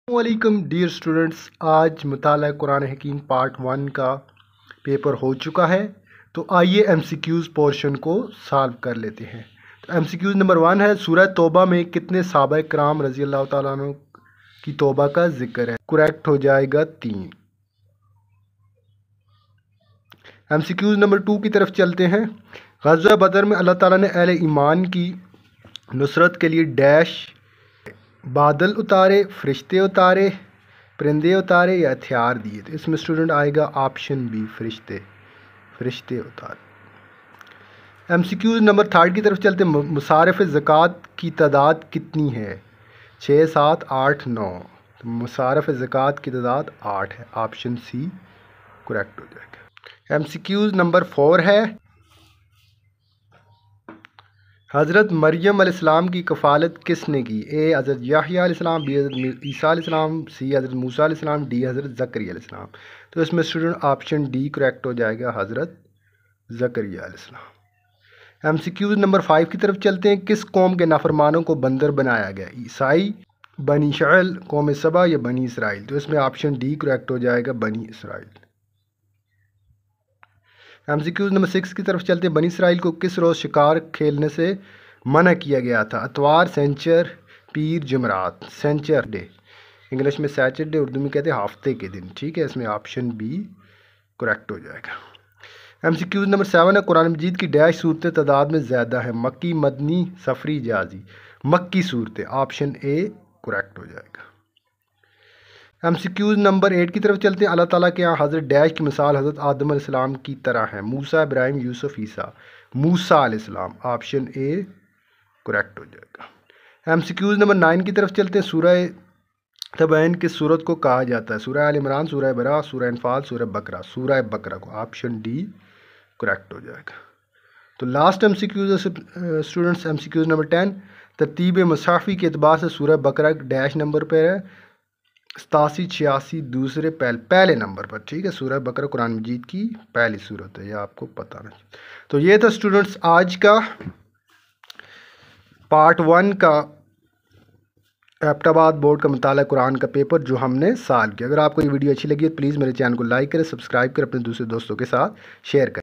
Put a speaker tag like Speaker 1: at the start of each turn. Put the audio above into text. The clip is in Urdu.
Speaker 1: السلام علیکم ڈیئر اسٹوڈنٹس، آج مطالعہ قرآن حکیم پارٹ 1 کا پیپر ہو چکا ہے، تو آئیے ایم سی کیوز پورشن کو سالو کر لیتے ہیں۔ تو ایم سی کیوز نمبر 1 ہے، سورہ توبہ میں کتنے صحابہ کرام رضی اللہ تعالیٰ عنہ کی توبہ کا ذکر ہے؟ کریکٹ ہو جائے گا 3۔ ایم سی کیوز نمبر 2 کی طرف چلتے ہیں۔ غزوہ بدر میں اللہ تعالیٰ نے اہل ایمان کی نصرت کے لیے ڈیش بادل اتارے، فرشتے اتارے، پرندے اتارے یا ہتھیار دیے؟ تو اس میں اسٹوڈنٹ آئے گا آپشن بی، فرشتے اتارے۔ ایم سی کیوز نمبر 3 کی طرف چلتے ہیں۔ مصارف زکوٰۃ کی تعداد کتنی ہے؟ 6، 7، 8، 9۔ تو مصارف زکوٰۃ کی تعداد 8 ہے، آپشن سی کریکٹ ہو جائے گا۔ ایم سی کیوز نمبر 4 ہے، حضرت مریم علیہ السلام کی کفالت کس نے کی؟ اے حضرت یحییٰ علیہ السلام، بی حضرت عیسیٰ علیہ السلام، سی حضرت موسیٰ علیہ السلام، ڈی حضرت زکریا علیہ السلام۔ تو اس میں اسٹوڈنٹ آپشن ڈی کریکٹ ہو جائے گا، حضرت زکریا علیہ السلام۔ ایم سی کیوز نمبر 5 کی طرف چلتے ہیں۔ کس قوم کے نافرمانوں کو بندر بنایا گیا؟ عیسائی، بنی اسرائیل، قوم سبا یا بنی اسرائیل؟ تو اس میں آپشن ڈی کریکٹ ہو جائے گا، بنی اسرائیل۔ ایم سی کیوز نمبر 6 کی طرف چلتے ہیں۔ بنی اسرائیل کو کس روز شکار کھیلنے سے منع کیا گیا تھا؟ اتوار، سنیچر، پیر، جمعرات؟ سنیچر ڈے، انگلش میں سیچرڈے، اردو میں کہتے ہیں ہفتے کے دن، ٹھیک ہے۔ اس میں آپشن بی کریکٹ ہو جائے گا۔ ایم سی کیوز نمبر 7 ہے، قرآن مجید کی ڈیش صورتیں تعداد میں زیادہ ہے؟ مکی، مدنی، سفری، جازی؟ مکی صورتیں، آپشن اے کریکٹ ہو جائے گا۔ ایم سی کیوز نمبر 8 کی طرف چلتے ہیں۔ اللہ تعالیٰ کے یہاں حضرت ڈیش کی مثال حضرت آدم علیہ السلام کی طرح ہے؟ موسیٰ، ابراہیم، یوسف، عیسیٰ؟ موسیٰ علیہ السلام، آپشن اے کریکٹ ہو جائے گا۔ ایم سی کیوز نمبر 9 کی طرف چلتے ہیں۔ سورہ تبین کس سورت کو کہا جاتا ہے؟ سورہ آل عمران، سورہ براء، سورہ انفال، سورہ بقرہ؟ سورہ بقرہ کو، آپشن ڈی کریکٹ ہو جائے گا۔ تو last M C Qs students, M C Qs number 10، ترتیب مصحفی کے اعتبار سے سورہ بقرہ ڈیش نمبر پر ہے؟ 87، 86، دوسرے پہلے نمبر پر، ٹھیک ہے۔ سورہ بقرہ قرآن مجید کی پہلی سورت ہے، یہ آپ کو پتہ نہیں۔ تو یہ تھا اسٹوڈنٹس آج کا پارٹ 1 کا ایبٹ آباد بورڈ کا مطالعہ قرآن کا پیپر جو ہم نے سالو کیا۔ اگر آپ کو یہ ویڈیو اچھی لگی ہے تو پلیز میرے چینل کو لائک کریں، سبسکرائب کریں، اپنے دوسرے دوستوں کے ساتھ شیئر کریں۔